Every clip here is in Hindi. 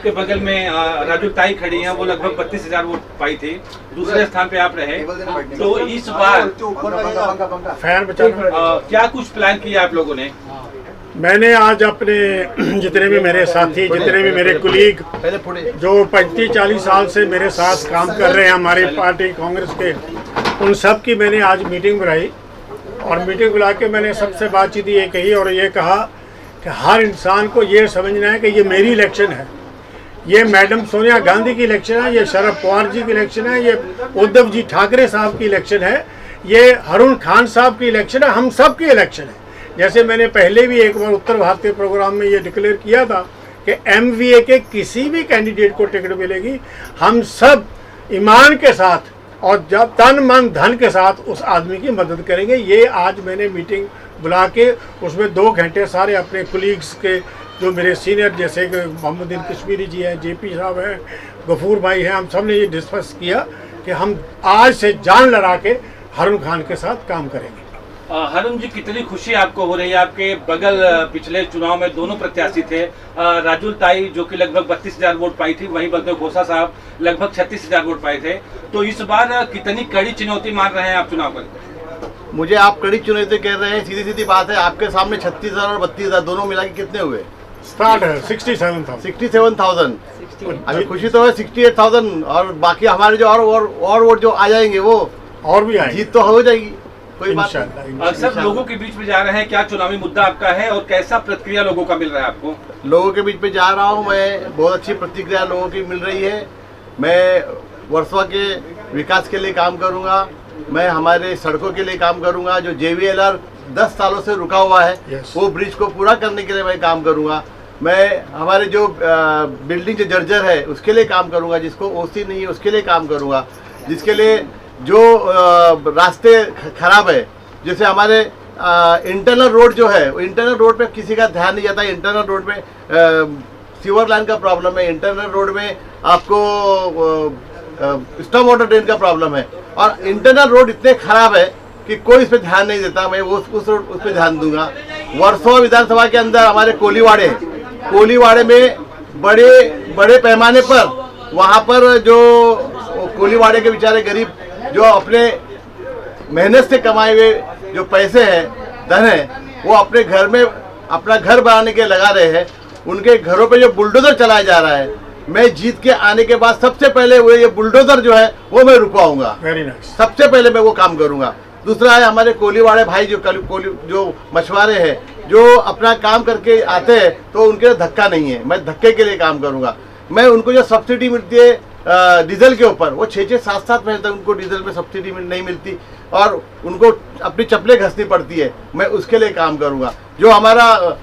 आपके बगल में राजू ताई खड़ी हैं, वो लगभग 32,000 वोट पाई थी, दूसरे स्थान पे आप रहे। तो इस बार क्या कुछ प्लान किया आप लोगों ने? मैंने आज अपने जितने भी मेरे साथी, जितने भी मेरे कुलीग जो 35-40 साल से मेरे साथ काम कर रहे हैं हमारी पार्टी कांग्रेस के, उन सब की मैंने आज मीटिंग बुलाई। और मीटिंग बुला के मैंने सबसे बातचीत ये कही और ये कहा कि हर इंसान को ये समझना है कि ये मेरी इलेक्शन है, ये मैडम सोनिया गांधी की इलेक्शन है, ये शरद पवार जी की इलेक्शन है, ये उद्धव जी ठाकरे साहब की इलेक्शन है, ये अरुण खान साहब की इलेक्शन है, हम सब की इलेक्शन है। जैसे मैंने पहले भी एक बार उत्तर भारतीय प्रोग्राम में ये डिक्लेयर किया था कि MVA के किसी भी कैंडिडेट को टिकट मिलेगी, हम सब ईमान के साथ और जब तन मन धन के साथ उस आदमी की मदद करेंगे। ये आज मैंने मीटिंग बुला के उसमें 2 घंटे सारे अपने कुलीग्स के जो मेरे सीनियर जैसे कि मोहम्मदीन कश्मीरी जी हैं, JP साहब हैं, गफूर भाई हैं, हम सब ने ये डिस्कस किया कि हम आज से जान लड़ा के अरुण खान के साथ काम करेंगे। अरुण जी, कितनी खुशी आपको हो रही है? आपके बगल पिछले चुनाव में दोनों प्रत्याशी थे, राजू ताई जो कि लगभग 32,000 वोट पाई थी, वहीं बलदेव खोसा साहब लगभग 36,000 वोट पाए थे। तो इस बार कितनी कड़ी चुनौती मान रहे हैं आप चुनाव को? मुझे आप कड़ी चुनौती कह रहे हैं, सीधी सीधी बात है। आपके सामने 36,000 और 32,000 दोनों मिला के कितने हुए? स्टार्ट है 67,000। अभी खुशी तो है 68,000 और बाकी हमारे जो और वोट जो आ जाएंगे वो और भी आएंगे, जीत तो हो जाएगी। कोई बात नहीं। सब लोगों के बीच में जा रहे हैं, क्या चुनावी मुद्दा आपका है और कैसा प्रतिक्रिया लोगों का मिल रहा है आपको? लोगों के बीच में जा रहा हूँ मैं, बहुत अच्छी प्रतिक्रिया लोगों की मिल रही है। मैं वर्सोवा के विकास के लिए काम करूँगा, मैं हमारे सड़कों के लिए काम करूँगा। जो JVLR 10 सालों से रुका हुआ है वो ब्रिज को पूरा करने के लिए मैं काम करूँगा। मैं हमारे जो बिल्डिंग जो जर्जर है उसके लिए काम करूँगा, जिसको OC नहीं है उसके लिए काम करूँगा, जिसके लिए जो रास्ते खराब है, जैसे हमारे इंटरनल रोड जो है, इंटरनल रोड पे किसी का ध्यान नहीं जाता। इंटरनल रोड में सीवर लाइन का प्रॉब्लम है, इंटरनल रोड में आपको स्टॉर्म वाटर ड्रेन का प्रॉब्लम है और इंटरनल रोड इतने खराब है कि कोई इस पर ध्यान नहीं देता। मैं उस पर ध्यान दूंगा। वर्सोवा विधानसभा के अंदर हमारे कोलीवाड़े में बड़े पैमाने पर वहाँ पर जो कोलीवाड़े के बेचारे गरीब जो अपने मेहनत से कमाए हुए जो पैसे हैं, धन है, वो अपने घर में अपना घर बनाने के लगा रहे हैं। उनके घरों पे जो बुलडोजर चलाया जा रहा है, मैं जीत के आने के बाद सबसे पहले वो ये बुलडोजर जो है वो मैं रुकवाऊंगा। सबसे पहले मैं वो काम करूंगा। दूसरा है हमारे कोलीवाड़े भाई जो मछुआरे हैं, जो अपना काम करके आते हैं तो उनके लिए धक्का नहीं है, मैं धक्के के लिए काम करूंगा। मैं उनको जो सब्सिडी मिलती है डीजल के ऊपर, वो 6-7 महीने तक उनको डीजल में सब्सिडी नहीं मिलती और उनको अपनी चप्पलें घसनी पड़ती है, मैं उसके लिए काम करूंगा। जो हमारा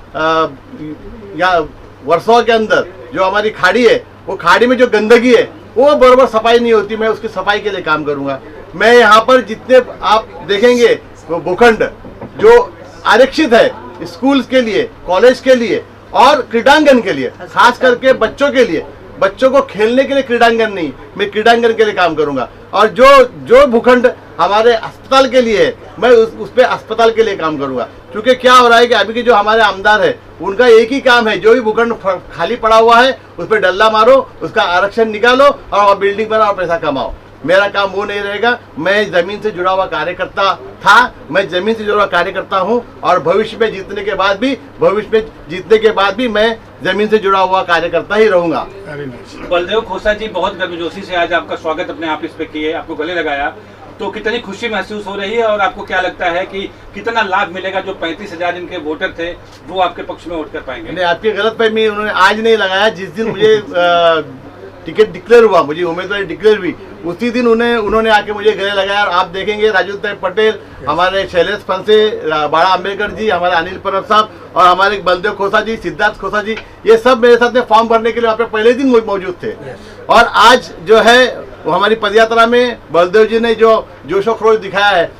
या वर्सोवा के अंदर जो हमारी खाड़ी है, वो खाड़ी में जो गंदगी है वो बराबर सफाई नहीं होती, मैं उसकी सफाई के लिए काम करूंगा। मैं यहाँ पर जितने आप देखेंगे वो भूखंड जो आरक्षित है स्कूल्स के लिए, कॉलेज के लिए और क्रीडांगन के लिए, खास करके बच्चों के लिए, बच्चों को खेलने के लिए क्रीडांगन नहीं, मैं क्रीडांगन के लिए काम करूंगा। और जो भूखंड हमारे अस्पताल के लिए है, मैं उस पे अस्पताल के लिए काम करूंगा। क्योंकि क्या हो रहा है कि अभी के जो हमारे आमदार है उनका एक ही काम है, जो भी भूखंड खाली पड़ा हुआ है उस पर डल्ला मारो, उसका आरक्षण निकालो और बिल्डिंग बनाओ और पैसा कमाओ। मेरा काम वो नहीं रहेगा। मैं जमीन से जुड़ा हुआ कार्यकर्ता था, मैं जमीन से जुड़ा हुआ कार्यकर्ता हूं और भविष्य में जीतने के बाद भी मैं जमीन से जुड़ा हुआ कार्यकर्ता ही रहूंगा। बलदेव खोसा जी, बहुत गर्मजोशी से आज आपका स्वागत अपने आप इस पे किए, आपको गले लगाया, तो कितनी खुशी महसूस हो रही है और आपको क्या लगता है कि कितना लाभ मिलेगा? जो 35,000 इनके वोटर थे वो आपके पक्ष में वोट कर पाएंगे? नहीं, आपकी गलतफहमी उन्होंने आज नहीं लगाया। जिस दिन मुझे टिकट डिक्लेयर हुआ, मुझे उम्मीदवारी डिक्लेयर हुई, उसी दिन उन्होंने आके मुझे गले लगाया। और आप देखेंगे राजू पटेल, हमारे शैलेश फंसे, बाड़ा अम्बेडकर जी, हमारे अनिल परब साहब और हमारे बलदेव खोसा जी, सिद्धार्थ खोसा जी, ये सब मेरे साथ में फॉर्म भरने के लिए वहाँ पे पहले दिन मौजूद थे। और आज जो है वो हमारी पदयात्रा में बलदेव जी ने जो जोशो खरोश दिखाया है,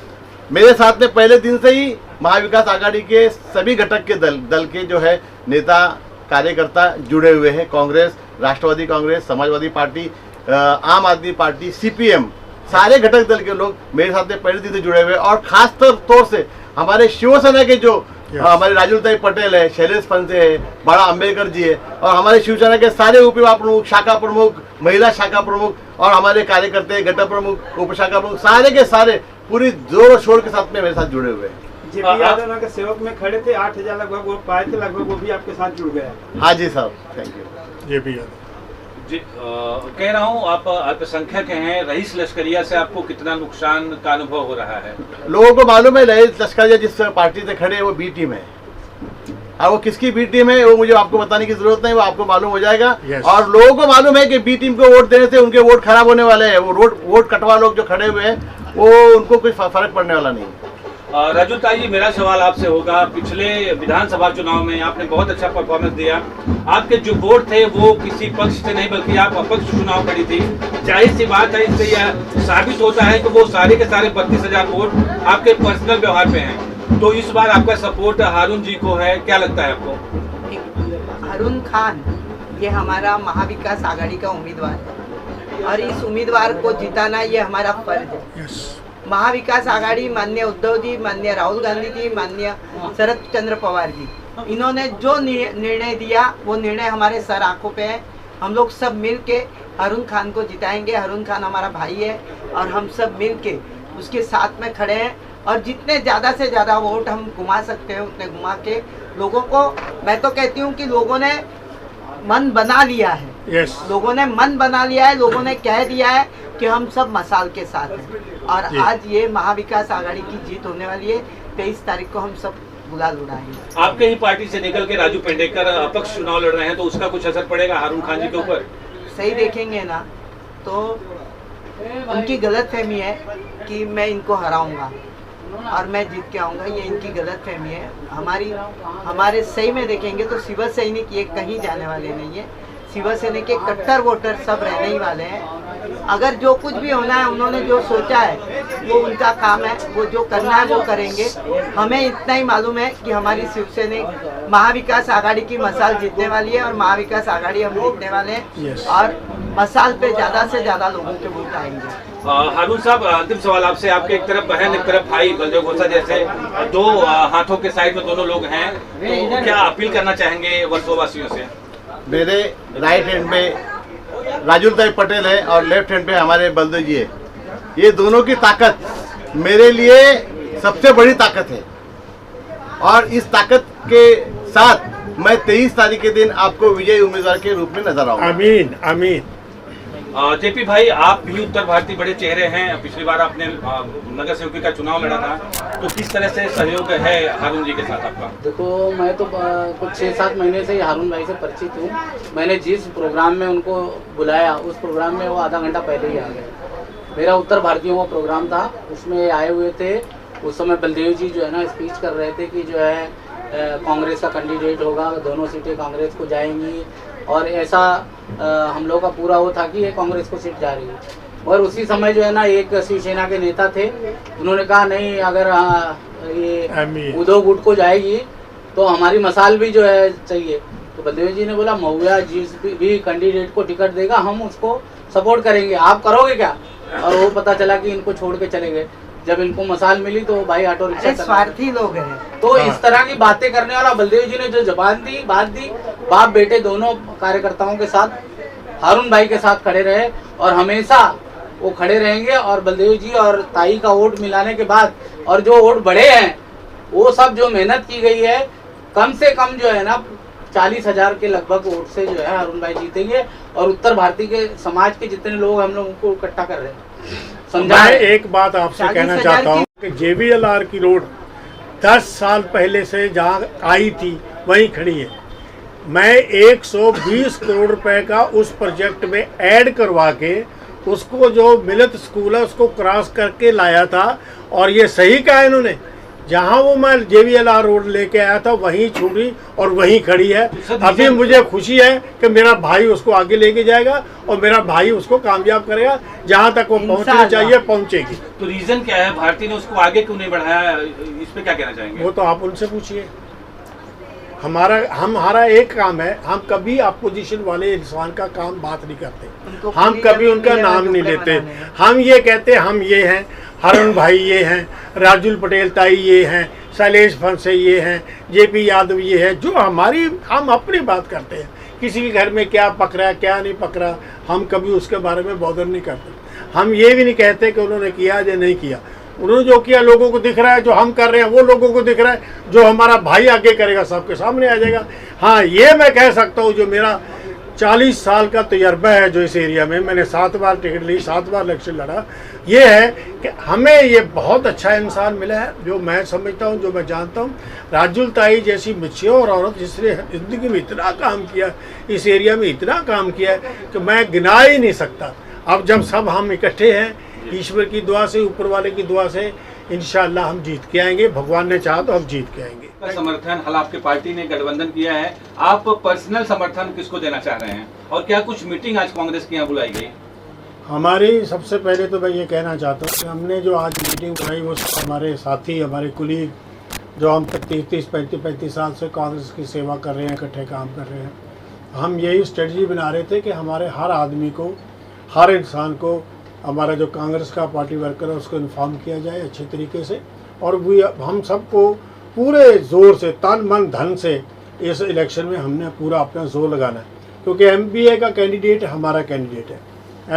मेरे साथ में पहले दिन से ही महाविकास आघाड़ी के सभी घटक के दल के जो है नेता कार्यकर्ता जुड़े हुए हैं। कांग्रेस, राष्ट्रवादी कांग्रेस, समाजवादी पार्टी, आम आदमी पार्टी, CPM, सारे घटक दल के लोग मेरे साथ में पहले दिन से जुड़े हुए। और खास तौर से हमारे शिवसेना के जो और हमारे राजुल ताई पटेल है, शैलेश पंसे है, बड़ा अम्बेडकर जी है, और हमारे शिवसेना के सारे उपविभाग प्रमुख, शाखा प्रमुख, महिला शाखा प्रमुख और हमारे कार्यकर्ते, गठन प्रमुख, उप शाखा प्रमुख, सारे के सारे पूरी जोर शोर के साथ में मेरे साथ जुड़े हुए हैं। जेपी यादव के सेवक में खड़े थे, 8,000 लगभग वो पाए थे, लगभग वो भी आपके साथ जुड़ गया। हाँ जी साहब, thank you. JP Yadav ji कह रहा हूँ, आप अल्पसंख्यक हैं, रईस लश्करिया से आपको कितना नुकसान का अनुभव हो रहा है? लोगों को मालूम है रईस लश्करिया जिस पार्टी से खड़े हैं वो बी टीम है, और वो किसकी बी टीम है वो मुझे आपको बताने की जरूरत नहीं, वो आपको मालूम हो जाएगा। Yes. और लोगों को मालूम है कि बी टीम को वोट देने से उनके वोट खराब होने वाले हैं, वो वोट कटवा लोग जो खड़े हुए हैं वो उनको कोई फर्क पड़ने वाला नहीं। राजू ताई, मेरा सवाल आपसे होगा, पिछले विधानसभा चुनाव में आपने बहुत अच्छा परफॉर्मेंस दिया, आपके जो वोट थे वो किसी पक्ष से नहीं बल्कि आप अपक्ष चुनाव खड़ी थी। जाहिर सी बात है, इससे यह साबित होता है कि वो सारे के सारे 32,000 वोट आपके पर्सनल व्यवहार पे हैं। तो इस बार आपका सपोर्ट हारून जी को है, क्या लगता है आपको? हारून खान ये हमारा महाविकास आघाड़ी का उम्मीदवार है और इस उम्मीदवार को जिताना ये हमारा फर्ज है। महाविकास आघाड़ी, माननीय उद्धव जी, माननीय राहुल गांधी जी, माननीय शरद चंद्र पवार जी, इन्होंने जो निर्णय दिया वो निर्णय हमारे सर आंखों पे है। हम लोग सब मिल के हारून खान को जिताएंगे। हारून खान हमारा भाई है और हम सब मिल के उसके साथ में खड़े हैं और जितने ज़्यादा से ज़्यादा वोट हम घुमा सकते हैं उतने घुमा के लोगों को, मैं तो कहती हूँ कि लोगों ने मन बना लिया है। Yes. लोगों ने मन बना लिया है, लोगों ने कह दिया है कि हम सब मसाल के साथ हैं और आज ये महाविकास आघाड़ी की जीत होने वाली है। 23 तारीख को हम सब गुलाल उड़ाएंगे। आपके ही पार्टी से निकल के राजू पेंडेकर अपक्ष चुनाव लड़ रहे हैं, तो उसका कुछ असर पड़ेगा हारून खान जी के ऊपर? सही देखेंगे ना तो उनकी गलतफहमी है कि मैं इनको हराऊंगा और मैं जीत के आऊंगा, ये इनकी गलतफहमी है। हमारे सही में देखेंगे तो शिव सैनिक ये कहीं जाने वाले नहीं है। शिव सैनिक के कट्टर वोटर सब रहने ही वाले हैं। अगर जो कुछ भी होना है, उन्होंने जो सोचा है वो उनका काम है, वो जो करना है वो करेंगे। हमें इतना ही मालूम है कि हमारी शिवसैनिक महाविकास आघाड़ी की मसाल जीतने वाली है और महाविकास आघाड़ी हम जीतने वाले हैं और मसाल पे ज़्यादा से ज़्यादा लोगों के वोट आएंगे। हारून साहब, अंतिम सवाल आपसे, आपके एक तरफ बहन एक तरफ भाई बलदेव खोसा जैसे दो हाथों के साइड में दोनों लोग हैं, तो क्या अपील करना चाहेंगे वर्सोवासियों से? मेरे राइट हैंड में राजुल ताई पटेल है और लेफ्ट हैंड पे हमारे बलदेव जी है। ये दोनों की ताकत मेरे लिए सबसे बड़ी ताकत है और इस ताकत के साथ मैं 23 तारीख के दिन आपको विजयी उम्मीदवार के रूप में नजर आऊंगा। आमीन आमीन। जेपी भाई, आप भी उत्तर भारतीय बड़े चेहरे हैं, पिछली बार आपने नगर सेवकी का चुनाव लड़ा था, तो किस तरह से सहयोग है हारून जी के साथ आपका? देखो, मैं तो कुछ 6-7 महीने से हारून भाई से परिचित हूँ। मैंने जिस प्रोग्राम में उनको बुलाया उस प्रोग्राम में वो आधा घंटा पहले ही आ गए। मेरा उत्तर भारतीयों का प्रोग्राम था, उसमें आए हुए थे। उस समय बलदेव जी जो है ना स्पीच कर रहे थे कि जो है कांग्रेस का कैंडिडेट होगा, दोनों सीटें कांग्रेस को जाएंगी और ऐसा हम लोग का पूरा वो था कि ये कांग्रेस को सीट जा रही है। और उसी समय जो है ना एक शिवसेना के नेता थे, उन्होंने कहा नहीं, अगर ये उद्धव गुट को जाएगी तो हमारी मसाल भी जो है चाहिए। तो बलदेव जी ने बोला महुआ जिस भी कैंडिडेट को टिकट देगा हम उसको सपोर्ट करेंगे, आप करोगे क्या? और वो पता चला कि इनको छोड़ के चले गए। जब इनको मसाल मिली तो भाई ऑटो रिक्शा स्वार्थी लोग हैं। तो इस तरह की बातें करने वाला बलदेव जी ने जो जबान दी, बात दी, बाप बेटे दोनों कार्यकर्ताओं के साथ हारून भाई के साथ खड़े रहे और हमेशा वो खड़े रहेंगे। और बलदेव जी और ताई का वोट मिलाने के बाद और जो वोट बढ़े हैं वो सब जो मेहनत की गई है, कम से कम जो है ना 40,000 के लगभग वोट से जो है हारून भाई जीतेंगे। और उत्तर भारतीय के समाज के जितने लोग हम लोग उनको इकट्ठा कर रहे हैं। मैं एक बात आपसे कहना चाहता हूँ कि JBLR की रोड 10 साल पहले से जहाँ आई थी वहीं खड़ी है। मैं 120 करोड़ रुपए का उस प्रोजेक्ट में ऐड करवा के उसको जो मिलत स्कूल है उसको क्रॉस करके लाया था और ये सही कहा इन्होंने। जहाँ वो मैं JBLR रोड लेके आया था वहीं छूटी और वहीं खड़ी है। अभी मुझे खुशी है कि मेरा भाई उसको आगे लेके जाएगा और मेरा भाई उसको कामयाब करेगा, जहाँ तक वो पहुँचना चाहिए पहुँचेगी। तो रीजन क्या है, भारतीय ने उसको आगे क्यों नहीं बढ़ाया, इस पे क्या कहना चाहेंगे? वो तो आप उनसे पूछिए। हमारा एक काम है, हम कभी अपोजिशन वाले इंसान का काम बात नहीं करते, हम कभी उनका नाम नहीं लेते। हम ये कहते हम ये हैं, हारून भाई ये हैं, राजुल पटेल ताई ये हैं, शैलेश फंसे ये हैं, जेपी यादव ये है, जो हम अपनी बात करते हैं। किसी के घर में क्या पक रहा है क्या नहीं पक रहा, हम कभी उसके बारे में बॉदर नहीं करते। हम ये भी नहीं कहते कि उन्होंने किया या नहीं किया। उन्होंने जो किया लोगों को दिख रहा है, जो हम कर रहे हैं वो लोगों को दिख रहा है। जो हमारा भाई आगे करेगा सबके सामने आ जाएगा। हाँ, ये मैं कह सकता हूँ, जो मेरा 40 साल का तजर्बा है, जो इस एरिया में मैंने 7 बार टिकट ली, 7 बार इलेक्शन लड़ा, ये है कि हमें ये बहुत अच्छा इंसान मिला है, जो मैं समझता हूँ, जो मैं जानता हूँ। राजुल ताई जैसी मैच्योर औरत, जिसने ज़िंदगी में इतना काम किया, इस एरिया में इतना काम किया है कि मैं गिना ही नहीं सकता। अब जब सब हम इकट्ठे हैं, ईश्वर की दुआ से, ऊपर वाले की दुआ से, इंशाअल्लाह हम जीत के आएंगे। भगवान ने चाहा तो हम जीत के आएंगे। समर्थन हाल आपकी पार्टी ने गठबंधन किया है, आप पर्सनल समर्थन किसको देना चाह रहे हैं, और क्या कुछ मीटिंग आज कांग्रेस की यहाँ बुलाई गई? हमारी सबसे पहले तो मैं ये कहना चाहता हूँ कि हमने जो आज मीटिंग बुलाई, वो हमारे साथी, हमारे कुलीग, जो हम 30-35 साल से कांग्रेस की सेवा कर रहे हैं, इकट्ठे काम कर रहे हैं, हम यही स्ट्रेटजी बना रहे थे कि हमारे हर आदमी को, हर इंसान को, हमारा जो कांग्रेस का पार्टी वर्कर है उसको इन्फॉर्म किया जाए अच्छे तरीके से। और भी हम सबको पूरे ज़ोर से, तन मन धन से इस इलेक्शन में हमने पूरा अपना जोर लगाना है, क्योंकि MBA का कैंडिडेट हमारा कैंडिडेट है।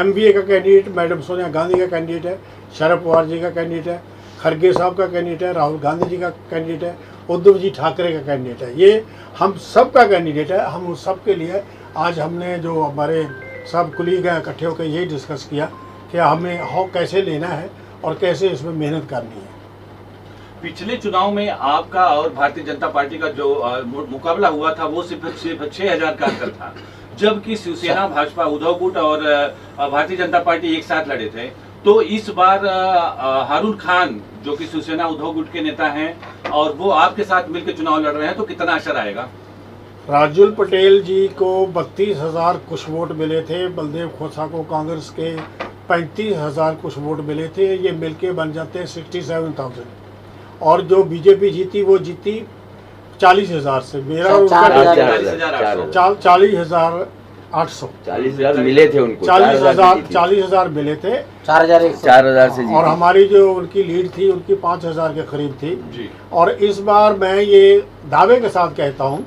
MBA का कैंडिडेट मैडम सोनिया गांधी का कैंडिडेट है, शरद पवार जी का कैंडिडेट है, खड़गे साहब का कैंडिडेट है, राहुल गांधी जी का कैंडिडेट है, उद्धव जी ठाकरे का कैंडिडेट है। ये हम सब का कैंडिडेट है। हम उन सब के लिए आज हमने जो हमारे सब कुलीग हैं इकट्ठे होकर यही डिस्कस किया कि हमें कैसे लेना है और कैसे इसमें मेहनत करनी है। पिछले चुनाव में आपका और भारतीय जनता पार्टी का जो मुकाबला हुआ था वो सिर्फ 6000 का अंतर था, जबकि शिवसेना, भाजपा, उद्धव गुट और भारतीय जनता पार्टी एक साथ लड़े थे। तो इस बार हारून खान जो कि शिवसेना उद्धव गुट के नेता हैं और वो आपके साथ मिलकर चुनाव लड़ रहे हैं, तो कितना असर आएगा? राजुल पटेल जी को 32,000 कुछ वोट मिले थे, बलदेव खोसा को कांग्रेस के 35,000 कुछ वोट मिले थे, ये मिलके बन जाते हैं 67,000। और जो बीजेपी जीती वो जीती 40,000 से। मेरा 40,800 40,000 मिले थे उनको, 40,000 मिले थे, 4,000 से जीती। और हमारी जो उनकी लीड थी उनकी 5,000 के करीब थी जी। और इस बार मैं ये दावे के साथ कहता हूँ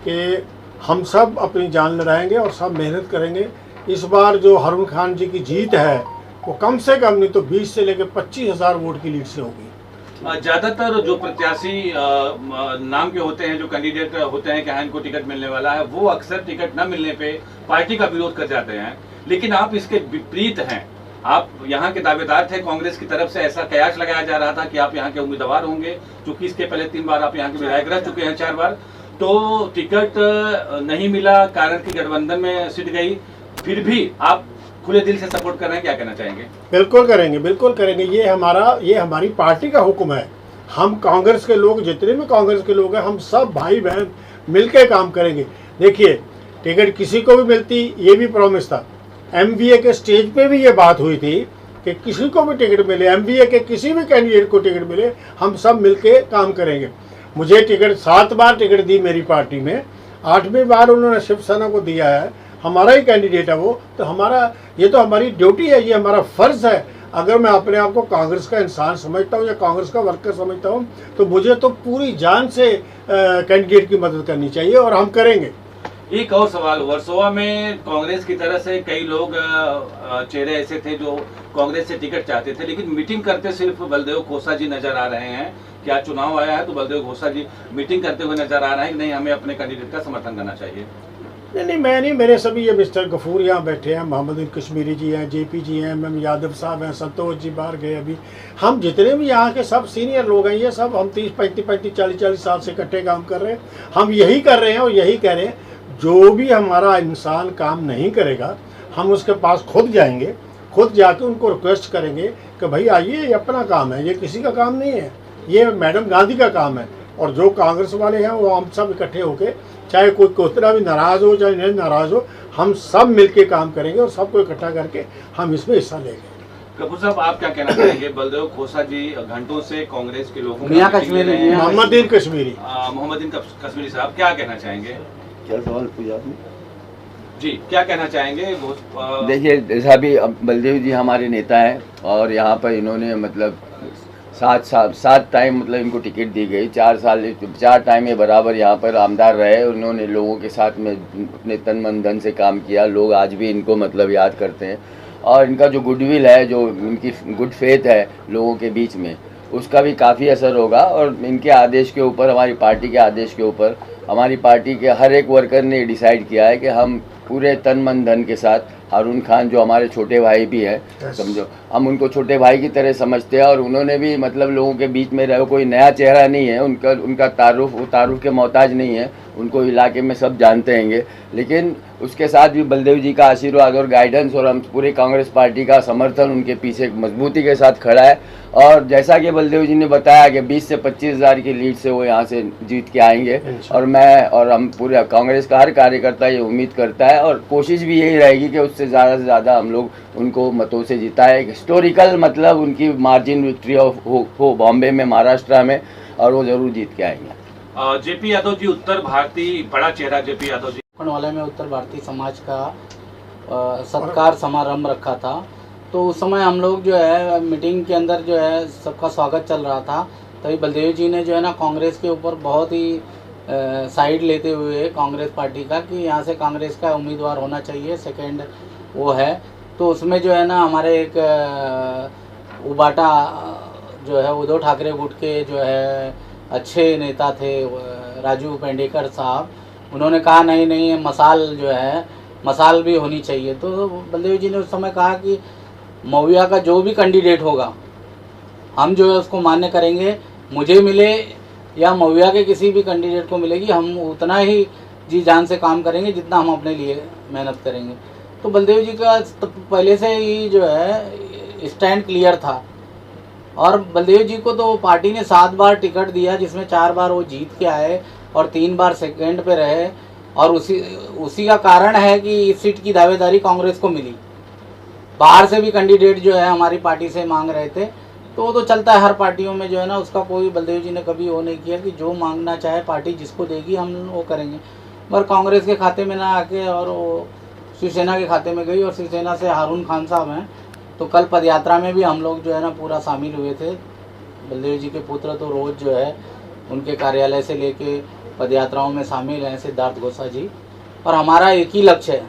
कि हम सब अपनी जान लड़ाएंगे और सब मेहनत करेंगे। इस बार जो हारून खान जी की जीत है वो कम से कम नहीं तो 20 से लेकर 25,000 वोट की लीड से होगी। ज्यादातर जो प्रत्याशी नाम के होते हैं, जो कैंडिडेट होते हैं कि हाँ इनको टिकट मिलने वाला है, वो अक्सर टिकट न मिलने पे पार्टी का विरोध कर जाते हैं, लेकिन आप इसके विपरीत हैं। आप यहाँ के दावेदार थे, कांग्रेस की तरफ से ऐसा कयास लगाया जा रहा था कि आप यहाँ के उम्मीदवार होंगे, क्योंकि इसके पहले 3 बार आप यहाँ के विधायक रह चुके हैं, 4 बार। तो टिकट नहीं मिला, कारण की गठबंधन में सिट गई, फिर भी आप खुले दिल से सपोर्ट कर रहे हैं, क्या कहना चाहेंगे? बिल्कुल करेंगे, बिल्कुल करेंगे। ये हमारी पार्टी का हुक्म है। हम कांग्रेस के लोग, जितने भी कांग्रेस के लोग हैं, हम सब भाई बहन मिलकर काम करेंगे। देखिए, टिकट किसी को भी मिलती, ये भी प्रॉमिस था। MBA के स्टेज पे भी ये बात हुई थी कि किसी को भी टिकट मिले, MBA के किसी भी कैंडिडेट को टिकट मिले, हम सब मिलके काम करेंगे। मुझे टिकट 7 बार टिकट दी मेरी पार्टी में, 8वीं बार उन्होंने शिवसेना को दिया है, हमारा ही कैंडिडेट है वो। तो ये तो हमारी ड्यूटी है, ये हमारा फर्ज है। अगर मैं अपने आप को कांग्रेस का इंसान समझता हूँ या कांग्रेस का वर्कर समझता हूँ, तो मुझे तो पूरी जान से कैंडिडेट की मदद करनी चाहिए और हम करेंगे। एक और सवाल, वर्सोवा में कांग्रेस की तरफ से कई लोग चेहरे ऐसे थे जो कांग्रेस से टिकट चाहते थे, लेकिन मीटिंग करते सिर्फ बलदेव खोसा जी नजर आ रहे हैं। क्या चुनाव आया है तो बलदेव खोसा जी मीटिंग करते हुए नजर आ रहे हैं कि नहीं, हमें अपने कैंडिडेट का समर्थन करना चाहिए? नहीं, मैं नहीं, मेरे सभी ये मिस्टर गफूर यहाँ बैठे हैं, मोहम्मद कश्मीरी जी हैं, JP जी हैं, एम यादव साहब हैं, संतोष जी बाहर गए अभी। हम जितने भी यहाँ के सब सीनियर लोग हैं, ये सब हम 30-35 40 साल से इकट्ठे काम कर रहे हैं। हम यही कर रहे हैं और यही कह रहे हैं, जो भी हमारा इंसान काम नहीं करेगा, हम उसके पास खुद जाएंगे, खुद जाके उनको रिक्वेस्ट करेंगे कि भाई आइए, ये अपना काम है, ये किसी का काम नहीं है, ये मैडम गांधी का काम है। और जो कांग्रेस वाले हैं वो हम सब इकट्ठे होके, चाहे कोई कितना भी नाराज़ हो चाहे नहीं नाराज़ हो, हम सब मिलके काम करेंगे और सबको इकट्ठा करके हम इसमें हिस्सा लेंगे। कपूर साहब, आप क्या कहना चाहेंगे? बलदेव खोसा जी घंटों से कांग्रेस के लोगों मोहम्मदीन कश्मीरी साहब क्या कहना चाहेंगे? क्या सवाल पूछा आपने? जी, क्या कहना चाहेंगे? देखिए, जैसा भी बलदेव जी हमारे नेता हैं और यहाँ पर इन्होंने मतलब सात टाइम मतलब इनको टिकट दी गई। 4 टाइम ये बराबर यहाँ पर आमदार रहे। उन्होंने लोगों के साथ में अपने तन मन धन से काम किया। लोग आज भी इनको मतलब याद करते हैं और इनका जो गुडविल है, जो इनकी गुड फेथ है लोगों के बीच में, उसका भी काफ़ी असर होगा। और इनके आदेश के ऊपर, हमारी पार्टी के आदेश के ऊपर, हमारी पार्टी के हर एक वर्कर ने डिसाइड किया है कि हम पूरे तन मन धन के साथ हारून खान जो हमारे छोटे भाई भी हैं, समझो हम उनको छोटे भाई की तरह समझते हैं। और उन्होंने भी मतलब लोगों के बीच में रहे, कोई नया चेहरा नहीं है। उनका तारुफ के मोहताज नहीं है, उनको इलाके में सब जानते हैंगे। लेकिन उसके साथ भी बलदेव जी का आशीर्वाद और गाइडेंस और हम पूरे कांग्रेस पार्टी का समर्थन उनके पीछे मजबूती के साथ खड़ा है। और जैसा कि बलदेव जी ने बताया कि 20 से 25 हज़ार की लीड से वो यहाँ से जीत के आएंगे। और मैं और हम पूरे कांग्रेस का हर कार्यकर्ता ये उम्मीद करता है और कोशिश भी यही रहेगी कि उससे ज़्यादा से ज़्यादा हम लोग उनको मतों से जिताए। हिस्टोरिकल मतलब उनकी मार्जिन विक्ट्री हो बॉम्बे में, महाराष्ट्र में, और वो ज़रूर जीत के आएंगे। जेपी यादव जी उत्तर भारतीय बड़ा चेहरा, जेपी यादव जी वाले में उत्तर भारतीय समाज का सत्कार समारंभ रखा था। तो उस समय हम लोग जो है मीटिंग के अंदर जो है सबका स्वागत चल रहा था। तभी बलदेव जी ने जो है ना कांग्रेस के ऊपर बहुत ही साइड लेते हुए कांग्रेस पार्टी का कि यहाँ से कांग्रेस का उम्मीदवार होना चाहिए, सेकंड वो है। तो उसमें जो है ना हमारे एक उबाटा जो है उद्धव ठाकरे गुट के जो है अच्छे नेता थे, राजू पेंडेकर साहब, उन्होंने कहा नहीं मसाल जो है मसाल भी होनी चाहिए। तो बलदेव जी ने उस समय कहा कि महुआ का जो भी कैंडिडेट होगा हम जो है उसको मान्य करेंगे, मुझे मिले या महुआ के किसी भी कैंडिडेट को मिलेगी, हम उतना ही जी जान से काम करेंगे जितना हम अपने लिए मेहनत करेंगे। तो बलदेव जी का पहले से ही जो है स्टैंड क्लियर था। और बलदेव जी को तो पार्टी ने 7 बार टिकट दिया, जिसमें 4 बार वो जीत के आए और 3 बार सेकंड पे रहे। और उसी का कारण है कि इस सीट की दावेदारी कांग्रेस को मिली। बाहर से भी कैंडिडेट जो है हमारी पार्टी से मांग रहे थे, तो वो तो चलता है हर पार्टियों में जो है ना, उसका कोई बलदेव जी ने कभी वो नहीं किया कि जो मांगना चाहे पार्टी जिसको देगी हम वो करेंगे। मगर कांग्रेस के खाते में ना आके और वो शिवसेना के खाते में गई। और शिवसेना से हारून खान साहब हैं, तो कल पदयात्रा में भी हम लोग जो है ना पूरा शामिल हुए थे। बलदेव जी के पुत्र तो रोज़ जो है उनके कार्यालय से लेके पदयात्राओं में शामिल हैं, सिद्धार्थ गोसा जी। और हमारा एक ही लक्ष्य है,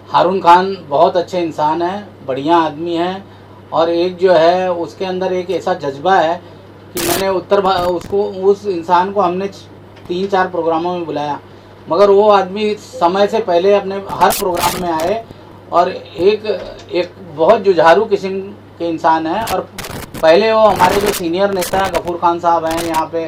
हारून खान बहुत अच्छे इंसान हैं, बढ़िया आदमी हैं। और एक जो है उसके अंदर एक ऐसा जज्बा है कि मैंने उस इंसान को हमने 3-4 प्रोग्रामों में बुलाया, मगर वो आदमी समय से पहले अपने हर प्रोग्राम में आए। और एक बहुत जुझारू किस्म के इंसान है। और पहले वो हमारे जो सीनियर नेता गफूर खान साहब हैं यहाँ पे